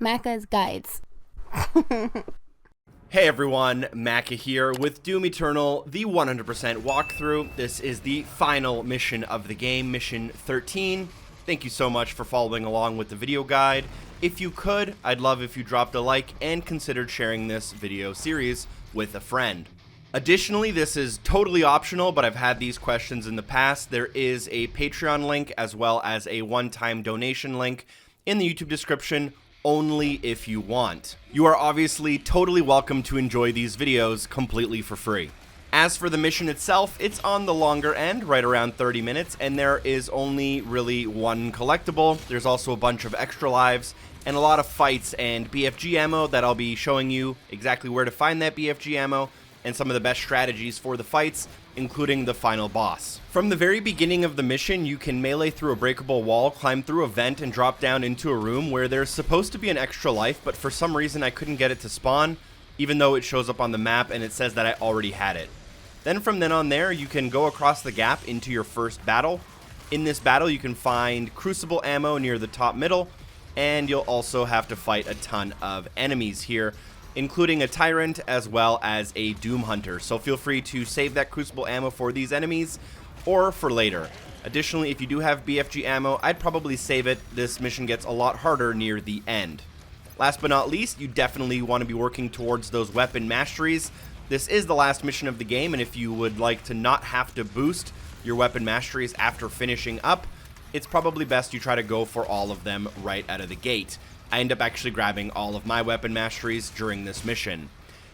Macca's Guides. Hey everyone, Macca here with Doom Eternal, the 100% walkthrough. This is the final mission of the game, mission 13. Thank you so much for following along with the video guide. If you could, I'd love if you dropped a like and considered sharing this video series with a friend. Additionally, this is totally optional, but I've had these questions in the past. There is a Patreon link as well as a one-time donation link in the YouTube description, only if you want. You are obviously totally welcome to enjoy these videos completely for free. As for the mission itself, it's on the longer end, right around 30 minutes, and there is only really one collectible. There's also a bunch of extra lives and a lot of fights and BFG ammo that I'll be showing you exactly where to find that BFG ammo and some of the best strategies for the fights, including the final boss. From the very beginning of the mission, you can melee through a breakable wall, climb through a vent, and drop down into a room where there's supposed to be an extra life, but for some reason I couldn't get it to spawn, even though it shows up on the map and it says that I already had it. Then from then on there, you can go across the gap into your first battle. In this battle, you can find Crucible ammo near the top middle, and you'll also have to fight a ton of enemies here, including a Tyrant as well as a Doom Hunter, so feel free to save that Crucible ammo for these enemies or for later. Additionally, if you do have BFG ammo, I'd probably save it. This mission gets a lot harder near the end. Last but not least, you definitely want to be working towards those weapon masteries. This is the last mission of the game, and if you would like to not have to boost your weapon masteries after finishing up, it's probably best you try to go for all of them right out of the gate. I end up actually grabbing all of my weapon masteries during this mission.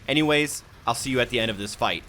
Anyways, I'll see you at the end of this fight.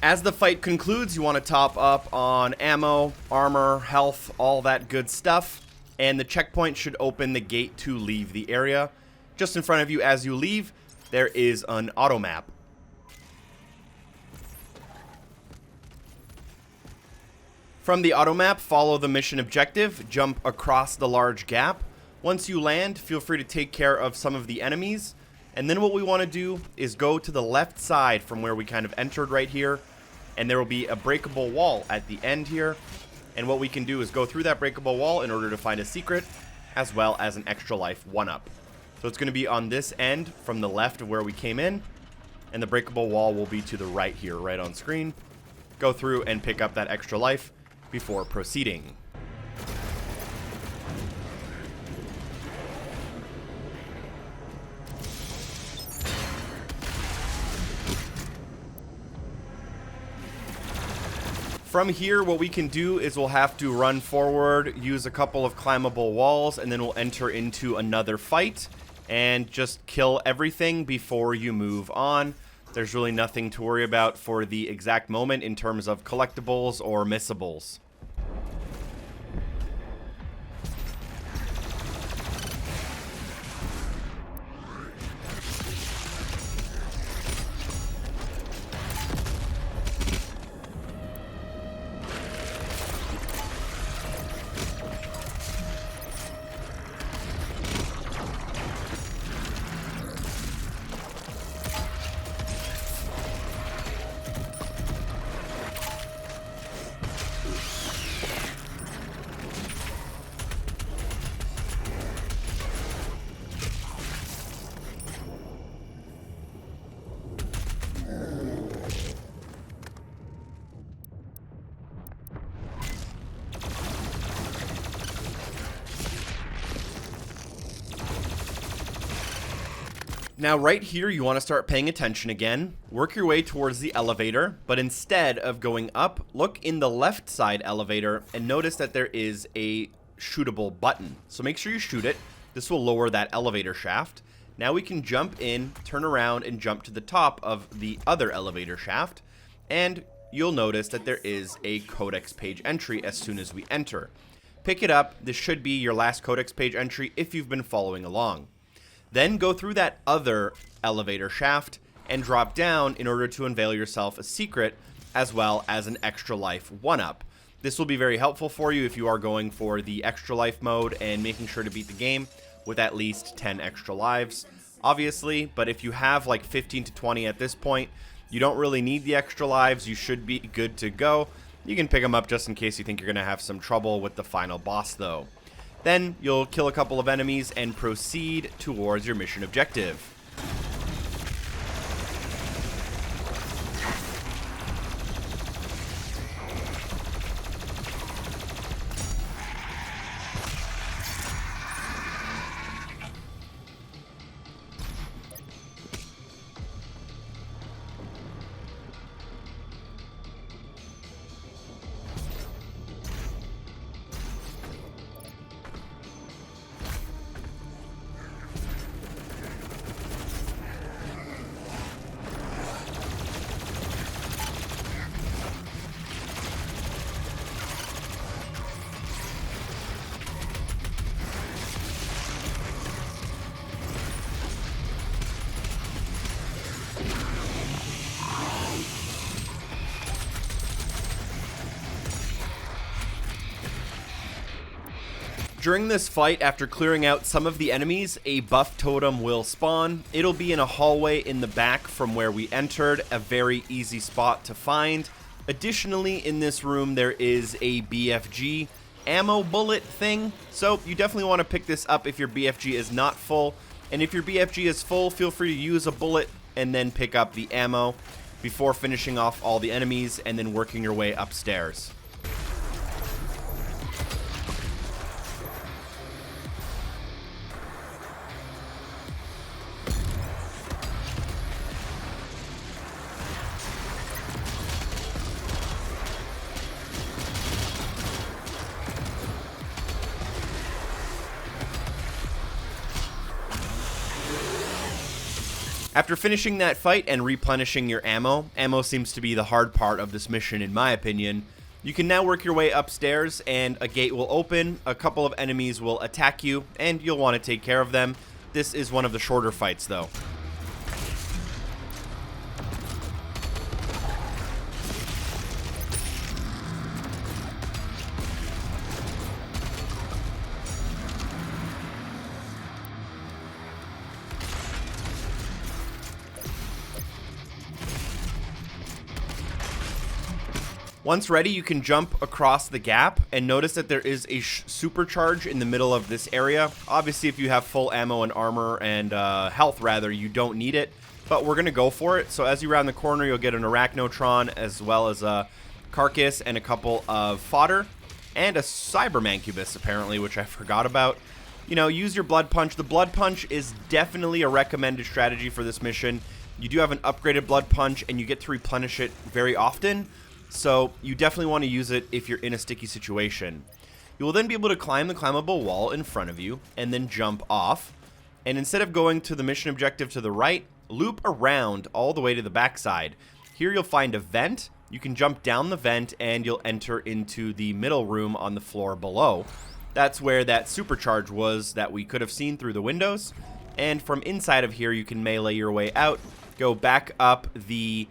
As the fight concludes, you want to top up on ammo, armor, health, all that good stuff, and the checkpoint should open the gate to leave the area. Just in front of you as you leave, there is an auto map. From the auto map, follow the mission objective, jump across the large gap. Once you land, feel free to take care of some of the enemies. And then what we want to do is go to the left side from where we kind of entered right here. And there will be a breakable wall at the end here. And what we can do is go through that breakable wall in order to find a secret, as well as an extra life 1-up. So it's going to be on this end from the left of where we came in. And the breakable wall will be to the right here, right on screen. Go through and pick up that extra life before proceeding. From here, what we can do is we'll have to run forward, use a couple of climbable walls, and then we'll enter into another fight and just kill everything before you move on. There's really nothing to worry about for the exact moment in terms of collectibles or missables. Now right here, you want to start paying attention again. Work your way towards the elevator, but instead of going up, look in the left side elevator and notice that there is a shootable button. So make sure you shoot it. This will lower that elevator shaft. Now we can jump in, turn around, and jump to the top of the other elevator shaft. And you'll notice that there is a Codex page entry as soon as we enter. Pick it up. This should be your last Codex page entry if you've been following along. Then go through that other elevator shaft and drop down in order to unveil yourself a secret as well as an extra life 1-up. This will be very helpful for you if you are going for the extra life mode and making sure to beat the game with at least 10 extra lives, obviously. But if you have like 15 to 20 at this point, you don't really need the extra lives. You should be good to go. You can pick them up just in case you think you're going to have some trouble with the final boss though. Then you'll kill a couple of enemies and proceed towards your mission objective. During this fight, after clearing out some of the enemies, a buff totem will spawn. It'll be in a hallway in the back from where we entered, a very easy spot to find. Additionally, in this room, there is a Bfg ammo bullet thing, so you definitely want to pick this up if your Bfg is not full. And if your Bfg is full, feel free to use a bullet and then pick up the ammo before finishing off all the enemies and then working your way upstairs. After finishing that fight and replenishing your ammo seems to be the hard part of this mission in my opinion, you can now work your way upstairs and a gate will open, a couple of enemies will attack you, and you'll want to take care of them. This is one of the shorter fights though. Once ready, you can jump across the gap and notice that there is a supercharge in the middle of this area. Obviously, if you have full ammo and armor and health, rather, you don't need it, but we're going to go for it. So as you round the corner, you'll get an Arachnotron as well as a Carcass and a couple of fodder and a Cyber Mancubus, apparently, which I forgot about. You know, use your Blood Punch. The Blood Punch is definitely a recommended strategy for this mission. You do have an upgraded Blood Punch, and you get to replenish it very often. So you definitely want to use it if you're in a sticky situation. You will then be able to climb the climbable wall in front of you and then jump off. And instead of going to the mission objective to the right, loop around all the way to the backside. Here you'll find a vent. You can jump down the vent and you'll enter into the middle room on the floor below. That's where that supercharge was that we could have seen through the windows. And from inside of here you can melee your way out, go back up the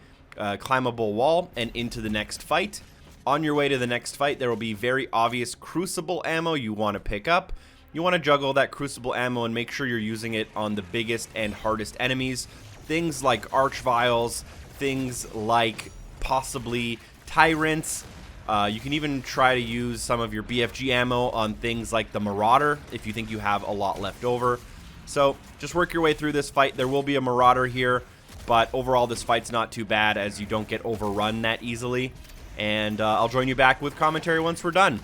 climbable wall and into the next fight. On your way to the next fight, there will be very obvious crucible ammo you want to pick up. You want to juggle that crucible ammo and make sure you're using it on the biggest and hardest enemies. Things like archviles, things like possibly tyrants. You can even try to use some of your BFG ammo on things like the Marauder if you think you have a lot left over. So just work your way through this fight. There will be a Marauder here, but overall this fight's not too bad as you don't get overrun that easily. And I'll join you back with commentary once we're done.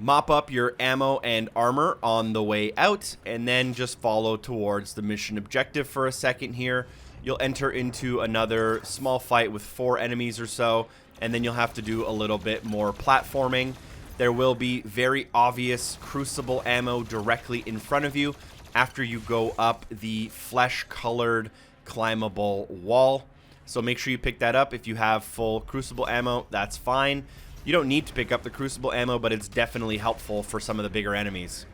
Mop up your ammo and armor on the way out, and then just follow towards the mission objective for a second here. You'll enter into another small fight with 4 enemies or so, and then you'll have to do a little bit more platforming. There will be very obvious crucible ammo directly in front of you after you go up the flesh-colored climbable wall. So make sure you pick that up. If you have full crucible ammo, that's fine. You don't need to pick up the crucible ammo, but it's definitely helpful for some of the bigger enemies.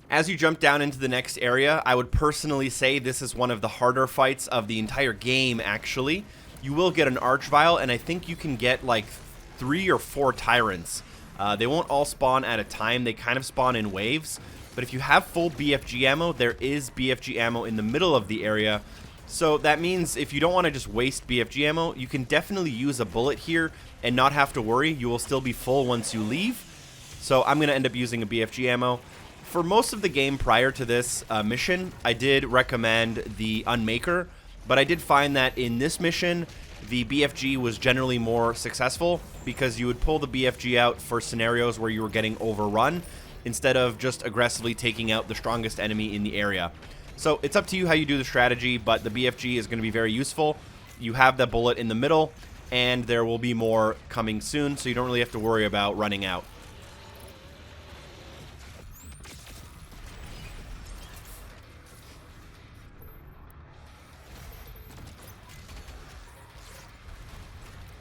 As you jump down into the next area, I would personally say this is one of the harder fights of the entire game, actually. You will get an archvile, and I think you can get like 3 or 4 tyrants. They won't all spawn at a time. They kind of spawn in waves. But if you have full BFG ammo, there is BFG ammo in the middle of the area. So that means if you don't want to just waste BFG ammo, you can definitely use a bullet here and not have to worry. You will still be full once you leave. So I'm going to end up using a BFG ammo. For most of the game prior to this mission, I did recommend the Unmaker, but I did find that in this mission, the BFG was generally more successful because you would pull the BFG out for scenarios where you were getting overrun instead of just aggressively taking out the strongest enemy in the area. So it's up to you how you do the strategy, but the BFG is going to be very useful. You have the bullet in the middle, and there will be more coming soon, so you don't really have to worry about running out.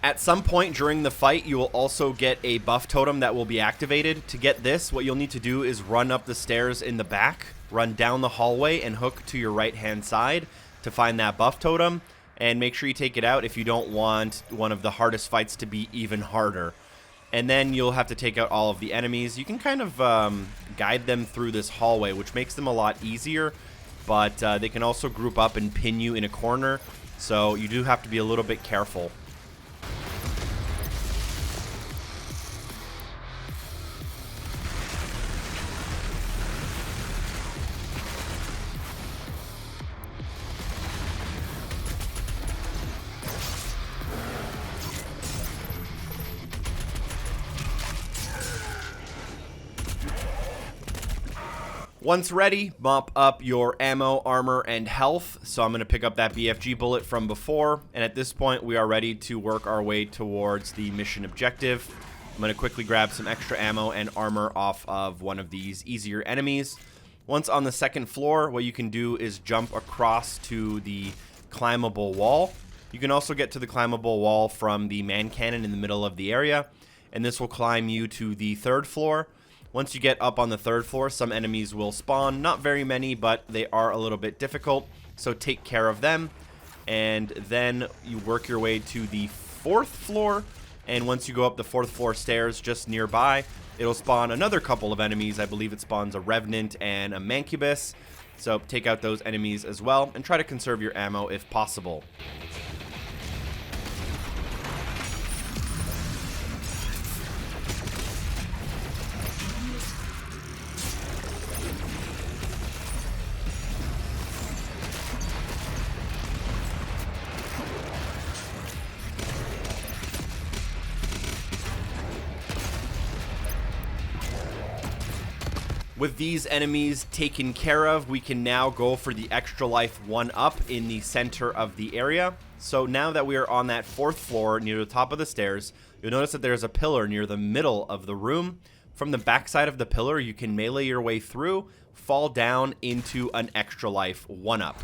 At some point during the fight, you will also get a buff totem that will be activated. To get this, what you'll need to do is run up the stairs in the back, run down the hallway, and hook to your right-hand side to find that buff totem. And make sure you take it out if you don't want one of the hardest fights to be even harder. And then you'll have to take out all of the enemies. You can kind of guide them through this hallway, which makes them a lot easier. But they can also group up and pin you in a corner. So you do have to be a little bit careful. Once ready, mop up your ammo, armor, and health. So I'm going to pick up that Bfg Bullet from before. And at this point, we are ready to work our way towards the mission objective. I'm going to quickly grab some extra ammo and armor off of one of these easier enemies. Once on the second floor, what you can do is jump across to the climbable wall. You can also get to the climbable wall from the man cannon in the middle of the area. And this will climb you to the third floor. Once you get up on the third floor, some enemies will spawn. Not very many, but they are a little bit difficult, so take care of them. And then you work your way to the fourth floor, and once you go up the fourth floor stairs just nearby, it'll spawn another couple of enemies. I believe it spawns a Revenant and a Mancubus, so take out those enemies as well, and try to conserve your ammo if possible. With these enemies taken care of, we can now go for the extra life 1-up in the center of the area. So now that we are on that fourth floor near the top of the stairs, you'll notice that there's a pillar near the middle of the room. From the backside of the pillar, you can melee your way through, fall down into an extra life 1-up.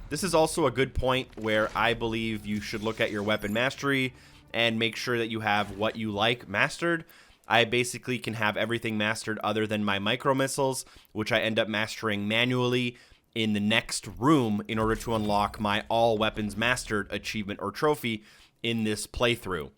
This is also a good point where I believe you should look at your weapon mastery and make sure that you have what you like mastered. I basically can have everything mastered other than my micro missiles, which I end up mastering manually in the next room in order to unlock my all weapons mastered achievement or trophy in this playthrough.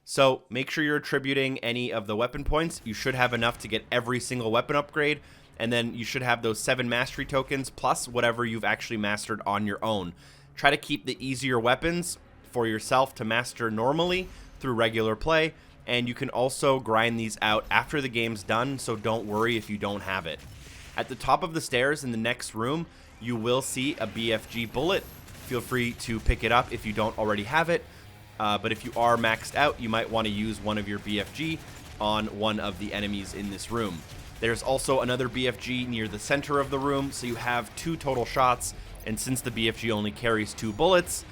So make sure you're attributing any of the weapon points. You should have enough to get every single weapon upgrade, and then you should have those 7 mastery tokens plus whatever you've actually mastered on your own. Try to keep the easier weapons for yourself to master normally through regular play. And you can also grind these out after the game's done, so don't worry if you don't have it. At the top of the stairs in the next room, you will see a Bfg Bullet. Feel free to pick it up if you don't already have it. But if you are maxed out, you might want to use one of your Bfg on one of the enemies in this room. There's also another Bfg near the center of the room, so you have 2 total shots. And since the Bfg only carries 2 bullets,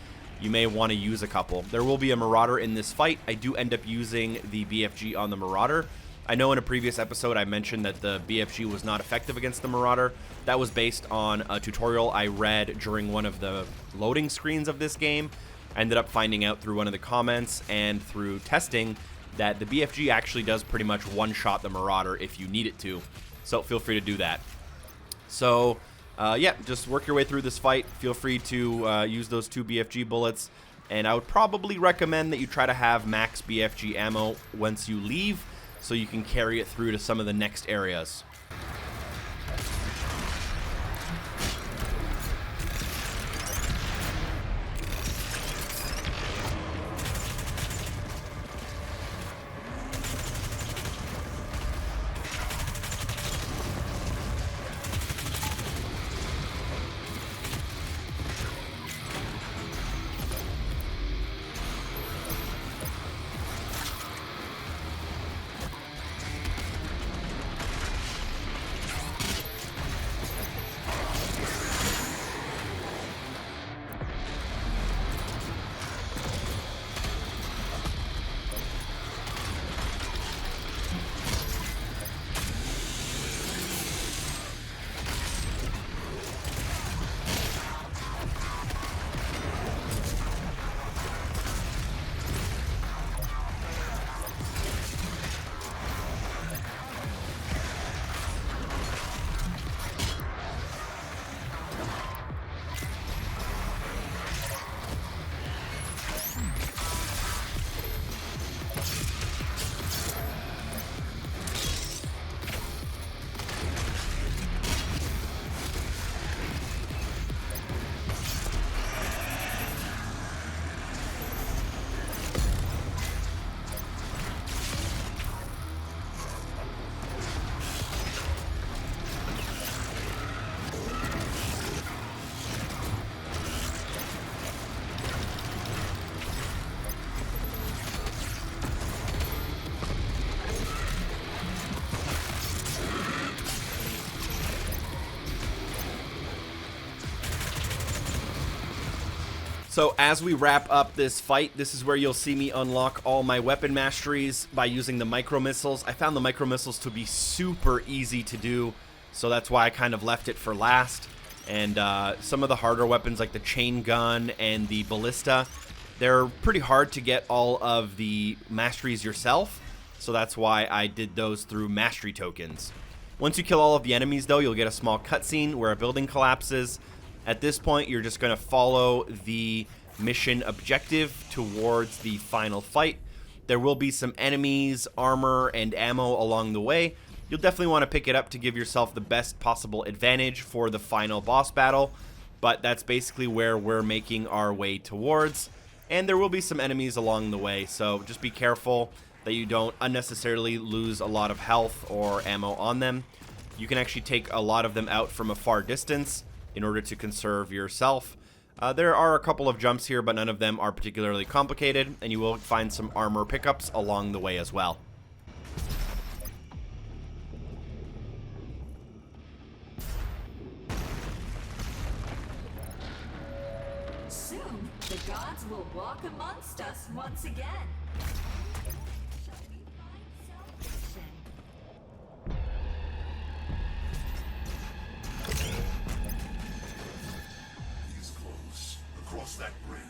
you may want to use a couple. There will be a Marauder in this fight. I do end up using the Bfg on the Marauder. I know in a previous episode I mentioned that the Bfg was not effective against the Marauder. That was based on a tutorial I read during one of the loading screens of this game. I ended up finding out through one of the comments and through testing that the Bfg actually does pretty much one-shot the Marauder if you need it to. So feel free to do that. So yeah, just work your way through this fight. Feel free to use those 2 Bfg bullets, and I would probably recommend that you try to have max Bfg ammo once you leave so you can carry it through to some of the next areas. So as we wrap up this fight, this is where you'll see me unlock all my weapon masteries by using the micro missiles. I found the micro missiles to be super easy to do, so that's why I kind of left it for last. And some of the harder weapons like the chain gun and the ballista, they're pretty hard to get all of the masteries yourself, so that's why I did those through mastery tokens. Once you kill all of the enemies though, you'll get a small cutscene where a building collapses. At this point, you're just going to follow the mission objective towards the final fight. There will be some enemies, armor, and ammo along the way. You'll definitely want to pick it up to give yourself the best possible advantage for the final boss battle, but that's basically where we're making our way towards. And there will be some enemies along the way, so just be careful that you don't unnecessarily lose a lot of health or ammo on them. You can actually take a lot of them out from a far distance in order to conserve yourself. There are a couple of jumps here, but none of them are particularly complicated, and you will find some armor pickups along the way as well. Soon, the gods will walk amongst us once again. Shall we find salvation? He's close. Across that bridge.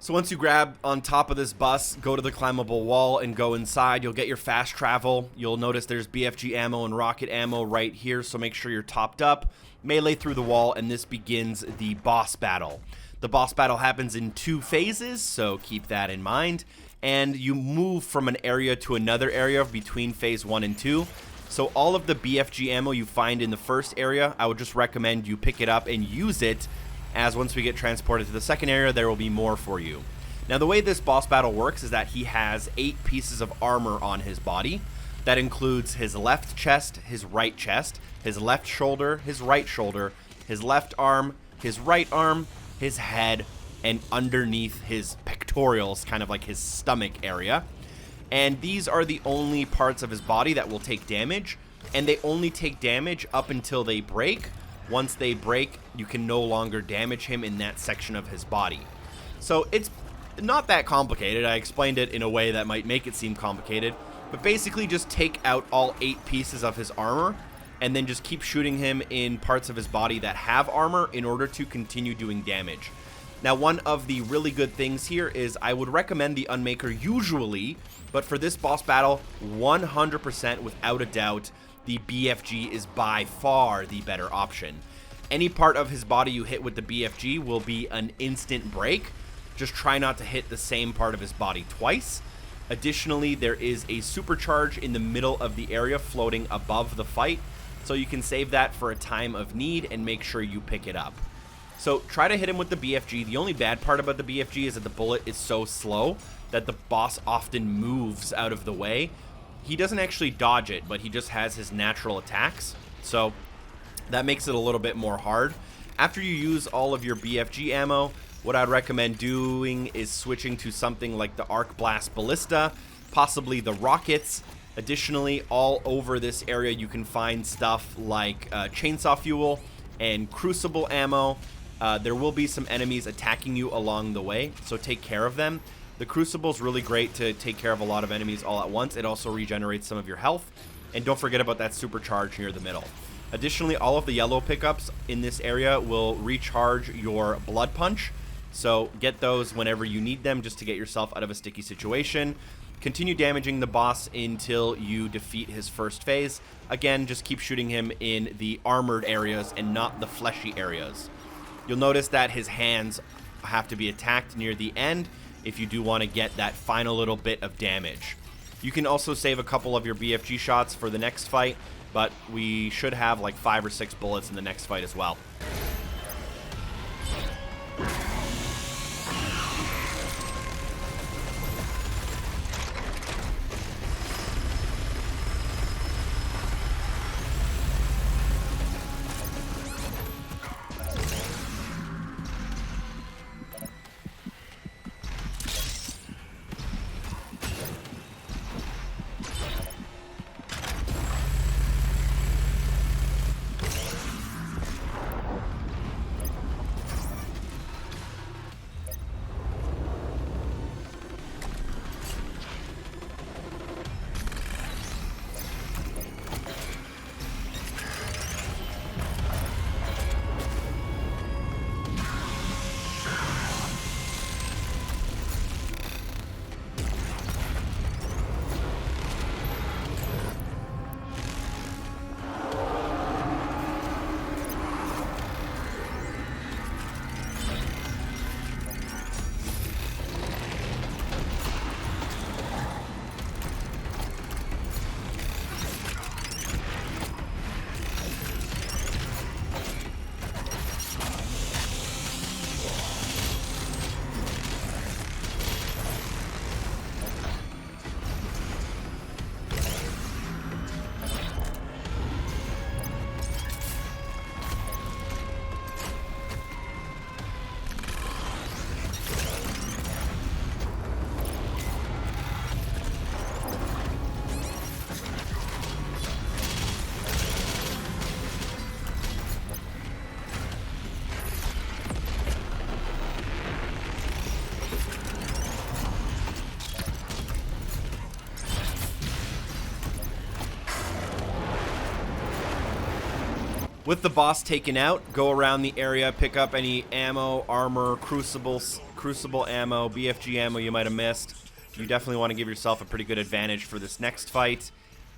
So once you grab on top of this bus, go to the climbable wall and go inside, you'll get your fast travel. You'll notice there's BFG ammo and rocket ammo right here, so make sure you're topped up. Melee through the wall, and this begins the boss battle. The boss battle happens in 2 phases, so keep that in mind. And you move from an area to another area between phase 1 and 2. So all of the BFG ammo you find in the first area, I would just recommend you pick it up and use it, as once we get transported to the second area, there will be more for you. Now, the way this boss battle works is that he has 8 pieces of armor on his body. That includes his left chest, his right chest, his left shoulder, his right shoulder, his left arm, his right arm, his head, and underneath his pectorals, kind of like his stomach area. And these are the only parts of his body that will take damage, and they only take damage up until they break. Once they break, you can no longer damage him in that section of his body. So it's not that complicated. I explained it in a way that might make it seem complicated, but basically just take out all 8 pieces of his armor and then just keep shooting him in parts of his body that have armor in order to continue doing damage. Now, one of the really good things here is I would recommend the Unmaker usually, but for this boss battle, 100% without a doubt, the BFG is by far the better option. Any part of his body you hit with the BFG will be an instant break. Just try not to hit the same part of his body twice. Additionally, there is a Supercharge in the middle of the area floating above the fight, so you can save that for a time of need and make sure you pick it up. So try to hit him with the BFG. The only bad part about the BFG is that the bullet is so slow that the boss often moves out of the way. He doesn't actually dodge it, but he just has his natural attacks, so that makes it a little bit more hard. After you use all of your BFG ammo, what I'd recommend doing is switching to something like the Arc Blast Ballista, possibly the rockets. Additionally, all over this area you can find stuff like chainsaw fuel and crucible ammo. There will be some enemies attacking you along the way, so take care of them. The crucible is really great to take care of a lot of enemies all at once. It also regenerates some of your health, and don't forget about that supercharge near the middle. Additionally, all of the yellow pickups in this area will recharge your blood punch, so get those whenever you need them just to get yourself out of a sticky situation. Continue damaging the boss until you defeat his first phase. Again, just keep shooting him in the armored areas and not the fleshy areas. You'll notice that his hands have to be attacked near the end if you do want to get that final little bit of damage. You can also save a couple of your BFG shots for the next fight, but we should have like 5 or 6 bullets in the next fight as well. With the boss taken out, go around the area, pick up any ammo, armor, crucible ammo, BFG ammo you might have missed. You definitely want to give yourself a pretty good advantage for this next fight.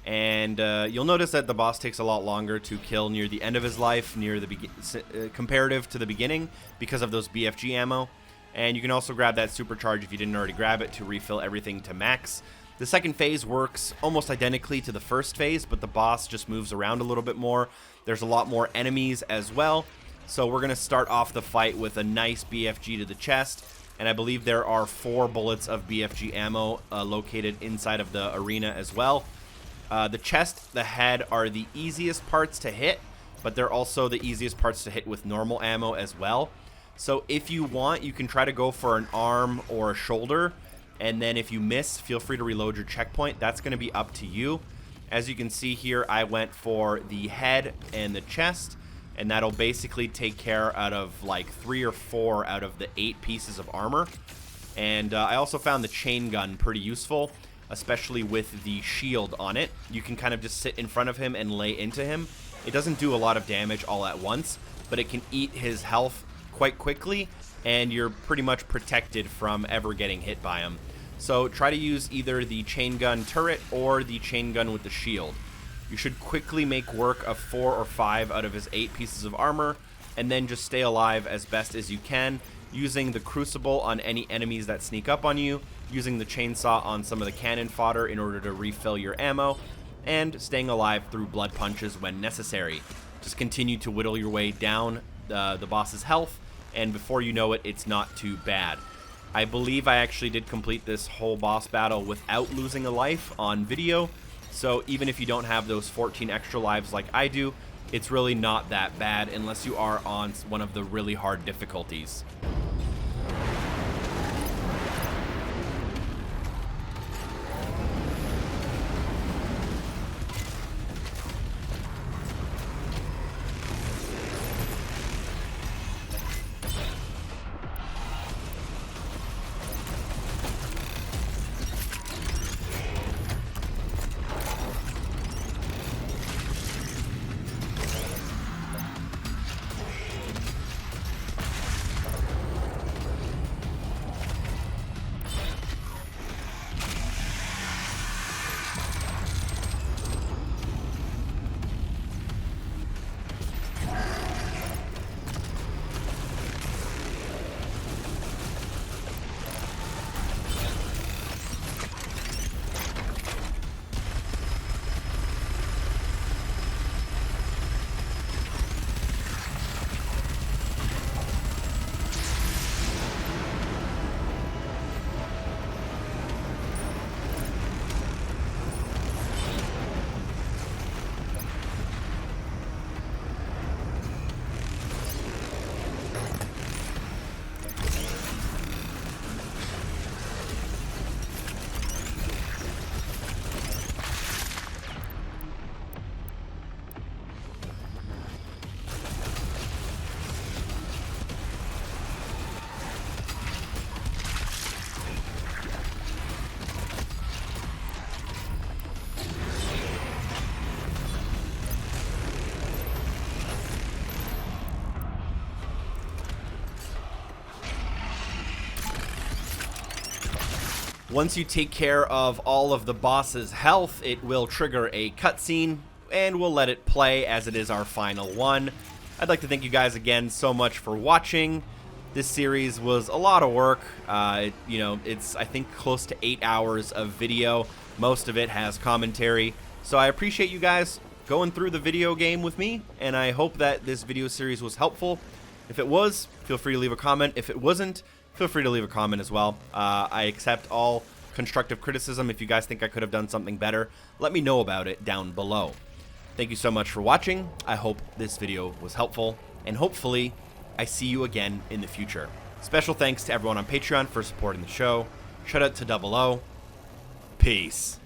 And you'll notice that the boss takes a lot longer to kill near the end of his life, near the comparative to the beginning, because of those BFG ammo. And you can also grab that Supercharge if you didn't already grab it to refill everything to max. The second phase works almost identically to the first phase, but the boss just moves around a little bit more. There's a lot more enemies as well. So we're going to start off the fight with a nice BFG to the chest. And I believe there are 4 bullets of BFG ammo located inside of the arena as well. The chest, the head are the easiest parts to hit, but they're also the easiest parts to hit with normal ammo as well. So if you want, you can try to go for an arm or a shoulder. And then if you miss, feel free to reload your checkpoint. That's going to be up to you. As you can see here, I went for the head and the chest, and that'll basically take care out of like 3 or 4 out of the 8 pieces of armor. And I also found the chain gun pretty useful, especially with the shield on it. You can kind of just sit in front of him and lay into him. It doesn't do a lot of damage all at once, but it can eat his health quite quickly, and you're pretty much protected from ever getting hit by him. So try to use either the chain gun turret or the chain gun with the shield. You should quickly make work of 4 or 5 out of his 8 pieces of armor, and then just stay alive as best as you can, using the crucible on any enemies that sneak up on you, using the chainsaw on some of the cannon fodder in order to refill your ammo, and staying alive through blood punches when necessary. Just continue to whittle your way down the boss's health, and before you know it, it's not too bad. I believe I actually did complete this whole boss battle without losing a life on video, so even if you don't have those 14 extra lives like I do, it's really not that bad unless you are on one of the really hard difficulties. Once you take care of all of the boss's health, it will trigger a cutscene, and we'll let it play as it is our final one. I'd like to thank you guys again so much for watching. This series was a lot of work. You know, it's, I think, close to 8 hours of video. Most of it has commentary. So I appreciate you guys going through the video game with me, and I hope that this video series was helpful. If it was, feel free to leave a comment. If it wasn't, feel free to leave a comment as well. I accept all constructive criticism. If you guys think I could have done something better, let me know about it down below. Thank you so much for watching. I hope this video was helpful, and hopefully I see you again in the future. Special thanks to everyone on Patreon for supporting the show. Shout out to 00. Peace.